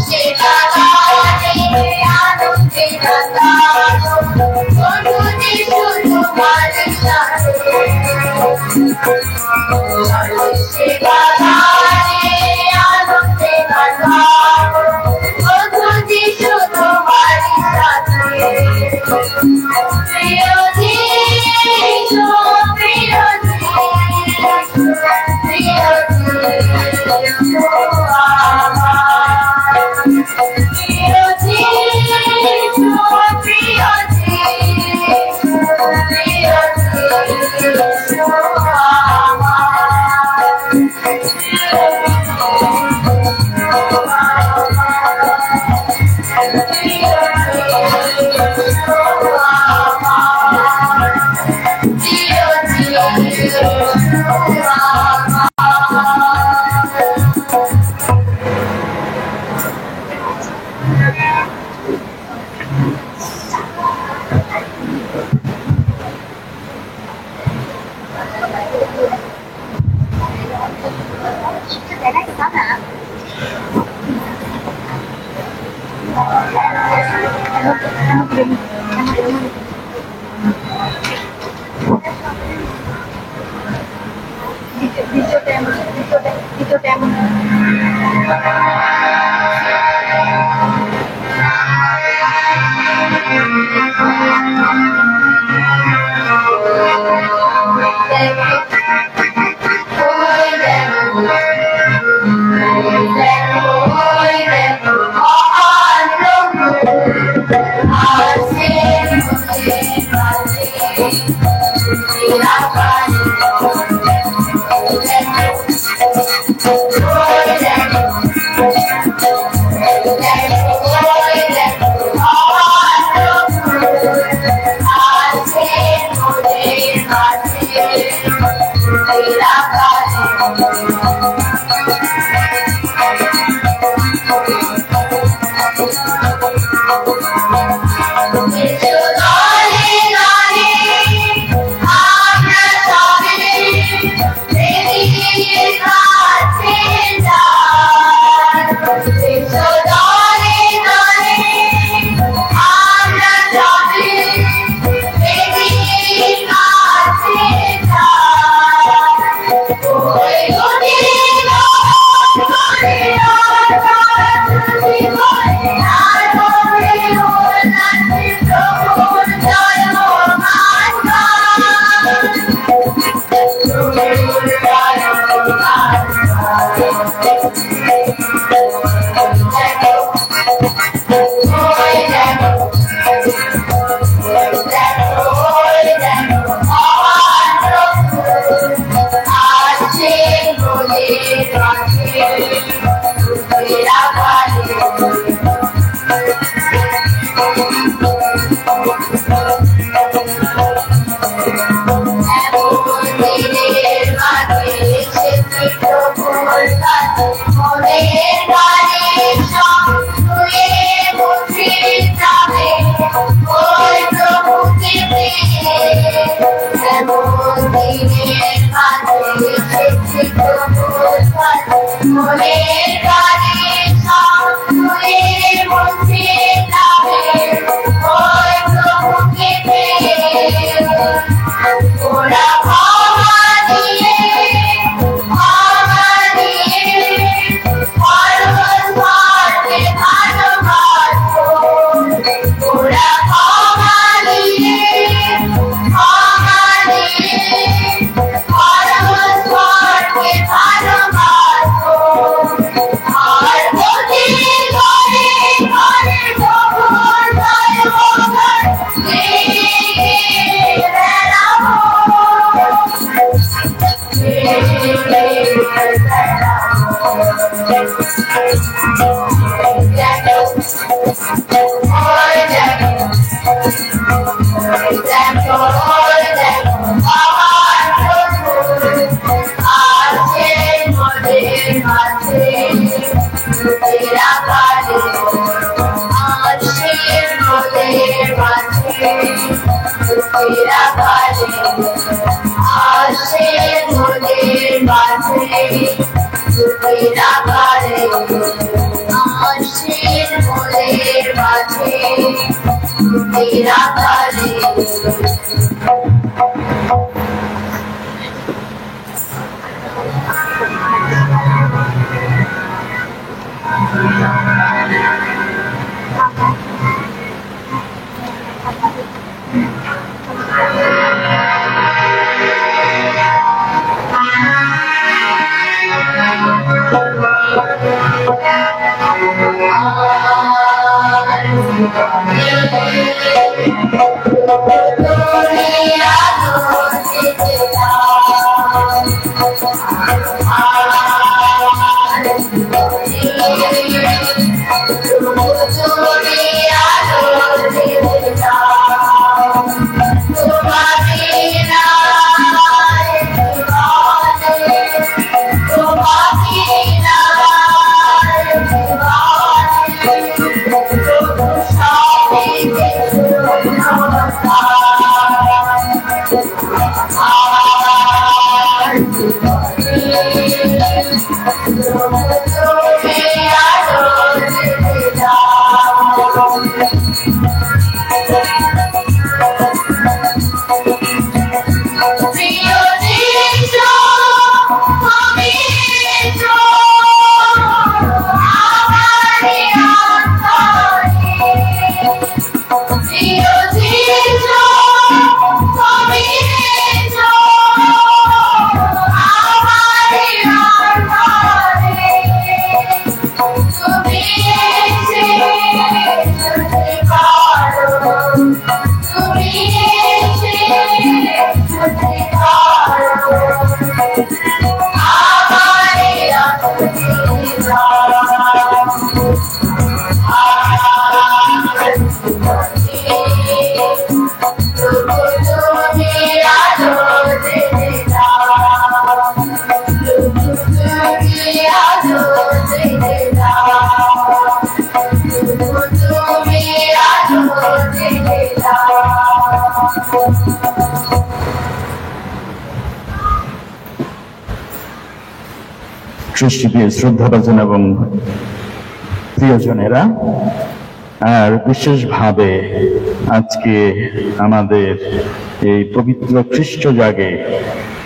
Shikara, সৃষ্টিপ্রিয় শ্রদ্ধাভাজন এবং প্রিয়জনেরা, আর বিশেষভাবে আজকে আমাদের এই পবিত্র খ্রিস্ট জাগে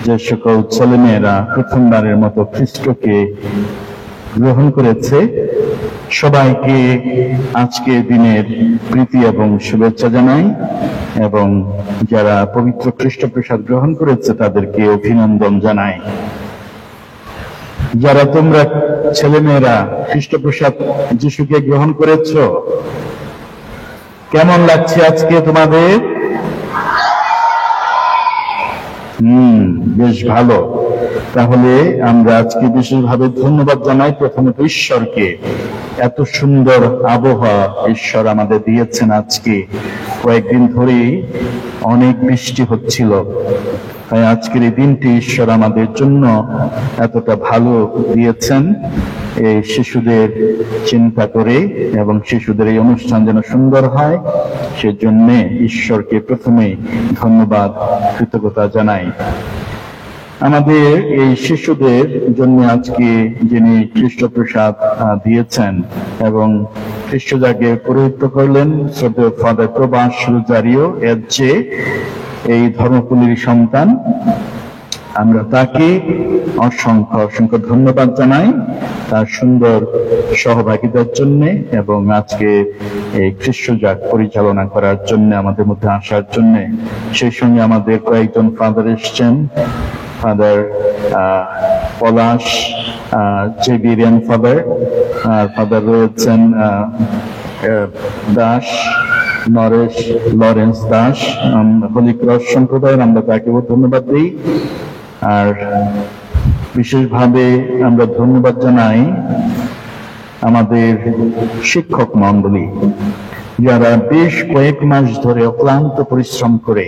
যে সকল ছেলেমেয়েরা প্রথমবারের মতো খ্রিস্টকে গ্রহণ করেছে, সবাইকে আজকে দিনের প্রীতি এবং শুভেচ্ছা জানাই, এবং যারা পবিত্র খ্রিস্ট প্রসাদ গ্রহণ করেছে তাদেরকে অভিনন্দন জানাই। যারা তোমরা ছেলেমেয়েরা খ্রিস্টপ্রসাদ যিশুকে গ্রহণ করেছ, কেমন লাগছে আজকে তোমাদের? বেশ ভালো। তাহলে আমরা আজকে বিশেষভাবে ধন্যবাদ জানাই প্রথমত ঈশ্বরকে। এত সুন্দর আবহাওয়া ঈশ্বর আমাদের দিয়েছেন। আজকে কয়েকদিন ধরেই অনেক বৃষ্টি হচ্ছিল, তাই আজকের এই দিনটি ঈশ্বর আমাদের জন্য এতটা ভালো দিয়েছেন। এই শিশুদের চিন্তা করে এবং শিশুদের এই অনুষ্ঠান যেন সুন্দর হয়, সেজন্য ঈশ্বরকে প্রথমেই ধন্যবাদ কৃতজ্ঞতা জানাই। আমাদের এই শিশুদের জন্য আজকে যিনি খ্রিস্টপ্রসাদ দিয়েছেন এবং খ্রিস্টজাগে পৌরোহিত্য করলেন শ্রদ্ধেয় ফাদার প্রবাস রোজারিও এর যে এই ধর্মপল্লীর সন্তান, আমরা তাকে অসংখ্য অসংখ্য ধন্যবাদ জানাই তার সুন্দর সহভাগিতার জন্য এবং আজকে এই খ্রিস্টজাগ পরিচালনা করার জন্য, আমাদের মধ্যে আসার জন্য। সেই সঙ্গে আমাদের কয়েকজন ফাদার এসছেন, ফাদার পলাশ জেভিয়ারিয়ান ফাদার, আর ফাদার রয়েছেন দাস নরেশ লরেন্স দাস হোলি ক্রস সম্প্রদায়ের, আমরা তাকেও ধন্যবাদ দিই। আর বিশেষভাবে আমরা ধন্যবাদ জানাই আমাদের শিক্ষক মণ্ডলী, যারা বেশ কয়েক মাস ধরে অক্লান্ত পরিশ্রম করে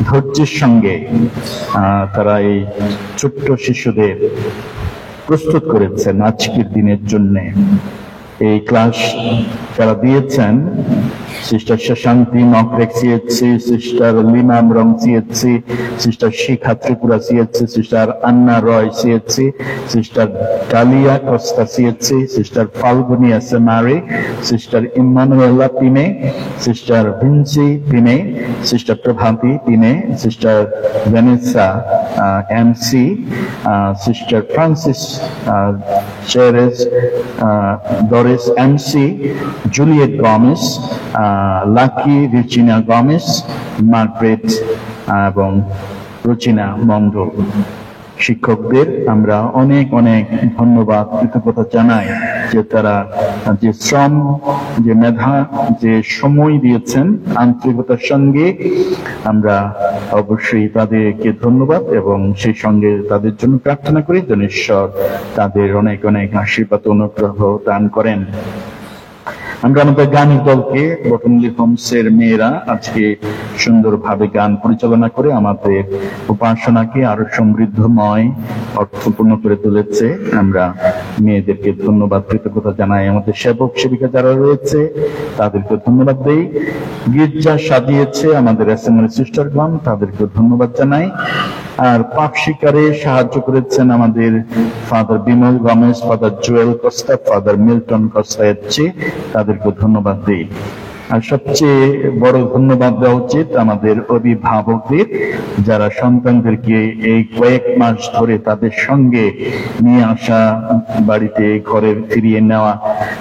ধৈর্যের সঙ্গে তারা এই ছোট্ট শিশুদের প্রস্তুত করেছেন আজকের দিনের জন্য। এই ক্লাস যারা দিয়েছেন, sister Shashanki Nokrek CHC, sister Lima Amrong CHC, sister Shikha Tripura CHC, sister Anna Roy CHC, sister Dalia Costa CHC, sister Falguni SMRA, sister Emmanuela পিনে, সিস্টার ভিনসি পিনে, সিস্টার প্রভাতি পিনে, sister Vanessa MC, sister Francis চেরেস, Doris MC, Juliet Gomes, Lucky Richina Gomes, Margaret এবং রচিনা মন্ডল। শিক্ষকদের আমরা অনেক অনেক ধন্যবাদ, কৃতজ্ঞতা জানাই যে তারা যে শ্রম, যে মেধা, যে সময় দিয়েছেন আন্তরিকতার সঙ্গে। আমরা অবশ্যই তাদেরকে ধন্যবাদ এবং সেই সঙ্গে তাদের জন্য প্রার্থনা করি যেন ঈশ্বর তাদের অনেক অনেক আশীর্বাদ অনুগ্রহ দান করেন। আমরা আমাদের গানের দলকে বটনলি হোমসের মেয়েরা আজকে সুন্দরভাবে গান পরিচালনা করে আমাদের উপাসনাকে আরো সমৃদ্ধময়, অর্থপূর্ণ করে তুলেছে। আমরা মেয়েদেরকে ধন্যবাদ, কৃতজ্ঞতা জানাই। আমাদের সেবক সেবিকা যারা রয়েছে তাদেরকে ধন্যবাদ দেই। গির্জা সাজিয়েছে আমাদের এসএমএল সিস্টারগণ, তাদেরকে ধন্যবাদ জানাই। আর পাপ শিকারে সাহায্য করেছেন আমাদের father Bimal Gomes, father Jewel Costa, father Milton Costa, তাদেরকে ধন্যবাদ দিই। আর সবচেয়ে বড় ধন্যবাদ দেওয়া উচিত আমাদের অভিভাবকদের, যারা সন্তানদেরকে এই কয়েক মাস ধরে তাদের সঙ্গে নিয়ে আসা, বাড়িতে ঘরে ফিরিয়ে নেওয়া,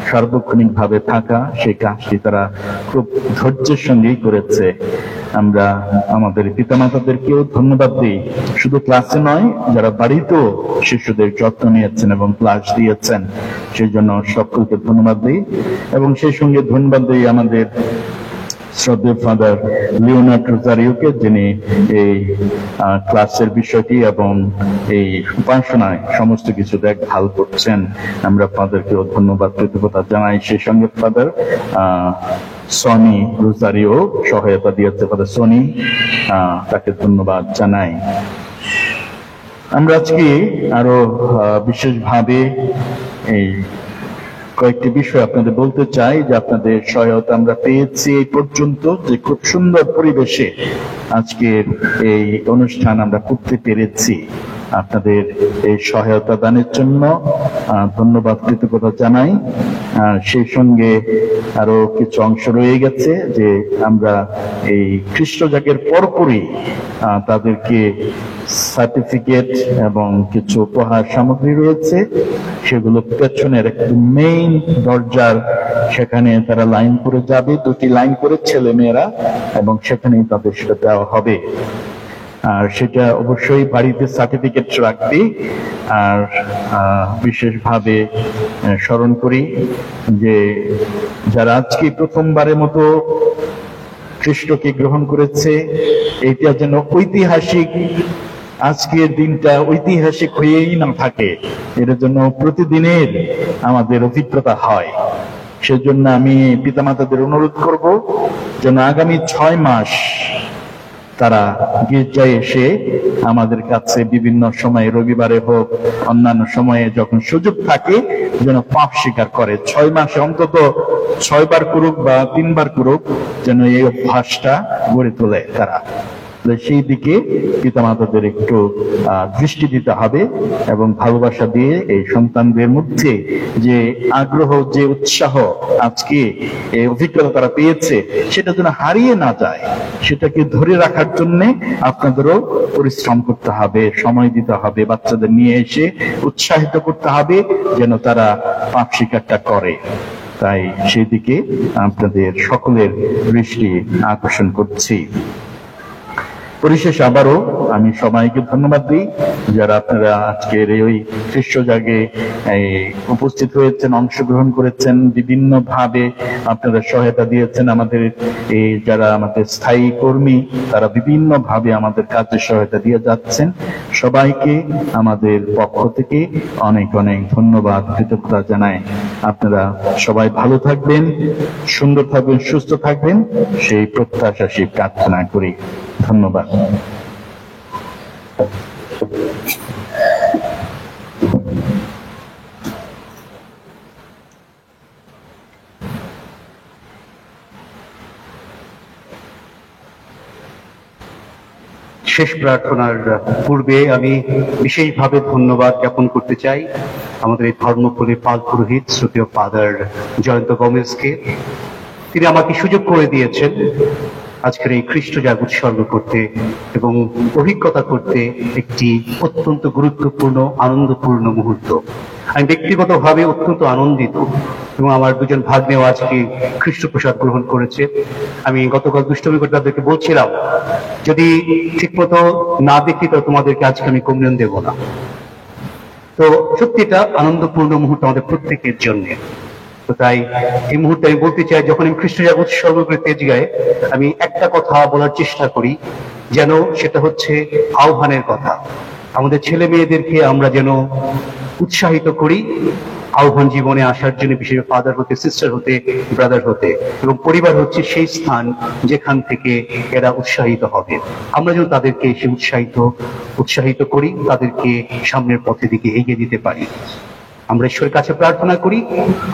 সার্বক্ষণিক ভাবে থাকা, সেই কাজটি তারা খুব ধৈর্যের সঙ্গেই করেছে। আমরা আমাদের পিতামাতাদেরকেও ধন্যবাদ দিই, শুধু ক্লাসে নয়, যারা বাড়িতেও শিশুদের যত্ন নিয়েছেন এবং ক্লাস দিয়েছেন, সেই জন্য সকলকে ধন্যবাদ দিই। এবং সেই সঙ্গে ধন্যবাদ দিই আমাদের শ্রদ্ধেয় ফাদার লিওনার্ড রোজারিওকে, যিনি এই ক্লাসের বিষয়টি এবং এই উপাসনায় সমস্ত কিছু দেখভাল করছেন। আমরা ফাদারকেও ধন্যবাদ, কৃতজ্ঞতা জানাই। সেই সঙ্গে ফাদার সনি রোজারিও সহায়তা দিয়েছে, ফাদার সনি, তাকে ধন্যবাদ জানাই। আমরা আজকে আরো বিশেষভাবে এই কয়েকটি বিষয় আপনাদের বলতে চাই যে আপনাদের সহায়তা আমরা পেয়েছি এই পর্যন্ত, যে খুব সুন্দর পরিবেশে আজকের এই অনুষ্ঠান আমরা করতে পেরেছি। আপনাদের এই সহায়তা দানের জন্য ধন্যবাদ, কৃতজ্ঞতা জানাই। সেই সঙ্গে আরো কিছু অংশ রয়ে গেছে যে আমরা এই খ্রিস্টজাগের পরপরই তাদেরকে সার্টিফিকেট এবং কিছু উপহার সামগ্রী রয়েছে, সেগুলো পেছনের একটি মেইন দরজার সেখানে তারা লাইন করে যাবে, দুটি লাইন করে ছেলে মেয়েরা, এবং সেখানেই তাদের সেটা দেওয়া হবে। আর সেটা অবশ্যই বাড়িতে সার্টিফিকেট রাখবে। আর বিশেষভাবে স্মরণ করি যে যারা আজকে প্রথমবারের মতো খ্রিস্টকে গ্রহণ করেছে, এটা যেন ঐতিহাসিক, আজকের দিনটা ঐতিহাসিক হয়েই না থাকে, এর জন্য প্রতিদিনের আমাদের অভিজ্ঞতা হয়। সেজন্য আমি পিতামাতাদের অনুরোধ করব যেন আগামী 6 মাস তারা গির্জায় এসে আমাদের কাছে বিভিন্ন সময়ে, রবিবারে হোক অন্যান্য সময়ে যখন সুযোগ থাকে, যেন পাপ স্বীকার করে। 6 মাসে অন্তত 6 বার করুক বা 3 বার করুক, যেন এই অভ্যাসটা গড়ে তোলে তারা। সেই দিকে পিতামাতাদের একটু দৃষ্টি দিতে হবে এবং ভালোবাসা দিয়ে এই সন্তানদের মধ্যে যে আগ্রহ, যে উৎসাহ আজকে এই অভিজ্ঞতা তারা পেয়েছে, সেটা যেন হারিয়ে না যায়, সেটাকে ধরে রাখার জন্য আপনাদেরও পরিশ্রম করতে হবে, সময় দিতে হবে, বাচ্চাদের নিয়ে এসে উৎসাহিত করতে হবে যেন তারা পাপ স্বীকারটা করে। তাই সেই দিকে আপনাদের সকলের দৃষ্টি আকর্ষণ করছি। পরিশেষে আবারও আমি সবাইকে ধন্যবাদ দিই যারা আপনারা আজকের এই খ্রিস্টজাগে উপস্থিত হয়েছেন, অংশগ্রহণ করেছেন, বিভিন্ন ভাবে আপনারা সহায়তা দিয়েছেন। আমাদের এই যারা আমাদের স্থায়ী কর্মী, তারা বিভিন্ন ভাবে আমাদের কাজে সহায়তা দিয়ে যাচ্ছেন। সবাইকে আমাদের পক্ষ থেকে অনেক অনেক ধন্যবাদ, কৃতজ্ঞতা জানাই। আপনারা সবাই ভালো থাকবেন, সুন্দর থাকবেন, সুস্থ থাকবেন, সেই প্রত্যাশা, সেই প্রার্থনা করি। ধন্যবাদ। শেষ প্রার্থনার পূর্বে আমি বিশেষভাবে ধন্যবাদ জ্ঞাপন করতে চাই আমাদের এই ধর্মপল্লী পাল পুরোহিত শ্রদ্ধেয় ফাদার জয়ন্ত গমেজকে। তিনি আমাকে সুযোগ করে দিয়েছেন আজকের এই খ্রিস্ট জাগ উৎসর্গ করতে এবং অভিজ্ঞতা করতে একটি অত্যন্ত গুরুত্বপূর্ণ আনন্দপূর্ণ মুহূর্ত। আমি ব্যক্তিগতভাবে অত্যন্ত আনন্দিত এবং আমার দুজন ভাগ্নেও আজকে খ্রিস্ট প্রসাদ গ্রহণ করেছে। আমি গতকাল দুষ্টমি করে তাদেরকে বলছিলাম, যদি ঠিকমতো না দেখি তো তোমাদেরকে আজকে আমি কমিউনিয়ন দেব না। তো সত্যি এটা আনন্দপূর্ণ মুহূর্ত আমাদের প্রত্যেকের জন্য। তো তাই এই মুহূর্তে আমি বলতে চাই, যখন আমি খ্রিস্ট জাগ উৎসর্গ করে তেজগাঁয়ে, আমি একটা কথা বলার চেষ্টা করি, যেন সেটা হচ্ছে আহ্বানের কথা। আমাদের ছেলে মেয়েদেরকে আমরা যেন উৎসাহিত করি আহ্বান জীবনে আসার জন্য, বিশেষ ফাদার হতে, সিস্টার হতে, ব্রাদার হতে, এবং পরিবার হচ্ছে সেই স্থান যেখান থেকে এরা উৎসাহিত হবে। আমরা যেন তাদেরকে সে উৎসাহিত করি, তাদেরকে সামনের পথে দিকে এগিয়ে দিতে পারি। আমরা ঈশ্বরের কাছে প্রার্থনা করি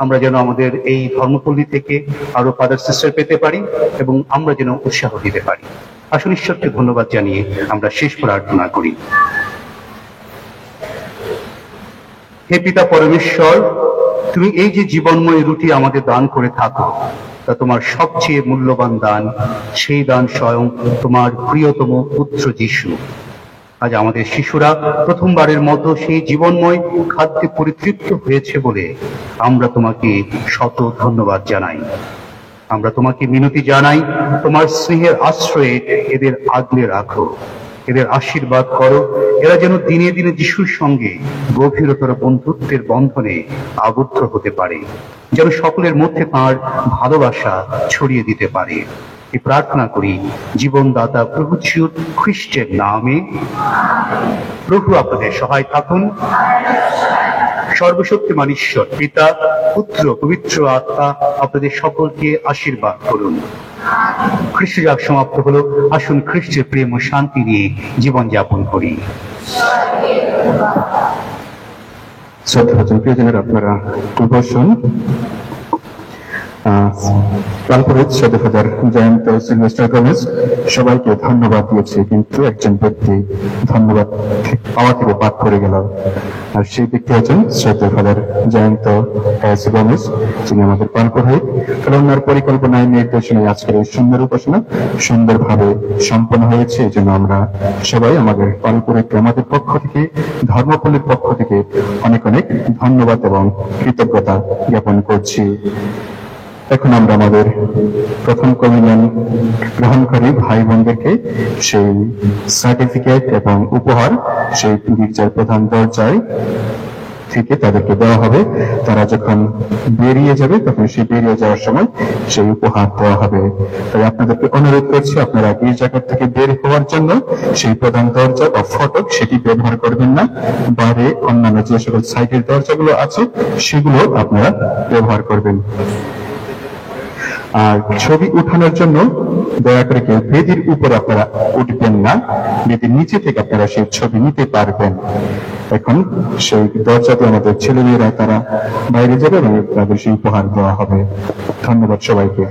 আমরা যেন আমাদের এই ধর্মপল্লী থেকে আরো ফাদার সিস্টার পেতে পারি এবং আমরা যেন উৎসাহ দিতে পারি। আসলে ঈশ্বরকে ধন্যবাদ জানিয়ে আমরা শেষ প্রার্থনা করি। হে পিতা পরমেশ্বর, তুমি এই যে জীবনময় রুটি আমাদের দান করে থাকো, তা তোমার সবচেয়ে মূল্যবান দান। সেই দান স্বয়ং তোমার প্রিয়তম পুত্র যিশু। আজ আমাদের শিশুরা প্রথমবারের মতো সেই জীবনময় খাদ্যে পরিতৃপ্ত হয়েছে বলে আমরা তোমাকে শত ধন্যবাদ জানাই। আমরা তোমাকে মিনতি জানাই, তোমার স্নেহের আশ্রয়ে এদের আগলে রাখো, এদের আশীর্বাদ করো। এরা যেন দিনে দিনে যিশুর সঙ্গে গভীরতর বন্ধুত্বের বন্ধনে আবদ্ধ হতে পারে, যেন সকলের মধ্যে তাঁর ভালোবাসা ছড়িয়ে দিতে পারে। এই প্রার্থনা করি জীবনদাতা প্রভু যিশু খ্রিস্টের নামে। প্রভু আপনাদের সহায় থাকুন। সর্বশক্তিমান ঈশ্বর পিতা, পুত্র, পবিত্র আত্মা আপনাদের সকলকে আশীর্বাদ করুন। খ্রিস্ট জাগ সমাপ্ত হলো। আসুন খ্রিস্টের প্রেম ও শান্তি নিয়ে জীবন যাপন করি। শ্রদ্ধাভাজন প্রিয়জনের, আপনারা বসুন। কালপুরুষ শ্রদ্ধাভাজার জয়ন্ত সিলভেস্টার গোমেজ সবাইকে ধন্যবাদ দিয়েছে, কিন্তু একজন ব্যক্তি ধন্যবাদ পাওয়া থেকে বাদ করে গেল। আর সেই ব্যক্তি হচ্ছেন শ্রদ্ধাভাজার জয়ন্ত গোমেজ, যিনি আমাদের পালপুরোহিত। ওনার পরিকল্পনায় নির্দেশনায় আজকের এই সুন্দর উপাসনা সুন্দরভাবে সম্পন্ন হয়েছে। এই জন্য আমরা সবাই আমাদের পালপুরোহিতকে আমাদের পক্ষ থেকে, ধর্মপল্লীর পক্ষ থেকে অনেক অনেক ধন্যবাদ এবং কৃতজ্ঞতা জ্ঞাপন করছি। এখন আমরা আমাদের প্রথম কমিউনিয়ন গ্রহণকারী ভাই বোনদেরকে সেই সার্টিফিকেট এবং উপহার সেই গির্জার প্রধান দরজায় থেকে তাদেরকে দেওয়া হবে। তারা যখন বেরিয়ে যাবে তখন সেই বেরিয়ে যাওয়ার সময় সেই উপহার দেওয়া হবে। তাই আপনাদেরকে অনুরোধ করছি, আপনারা গির্জাঘর থেকে বের হওয়ার জন্য সেই প্রধান দরজা বা ফটক সেটি ব্যবহার করবেন না। বাইরে অন্যান্য যে সকল সাইডের দরজাগুলো আছে সেগুলো আপনারা ব্যবহার করবেন। আর ছবি উঠানোর জন্য দয়া করে কেউ বেদির উপরে আপনারা উঠবেন না, বেদির নিচে থেকে আপনারা সেই ছবি নিতে পারবেন। এখন সেই দরজা দিয়ে আমাদের ছেলেমেয়েরা তারা বাইরে যাবে এবং তাদের সেই উপহার দেওয়া হবে। ধন্যবাদ সবাইকে।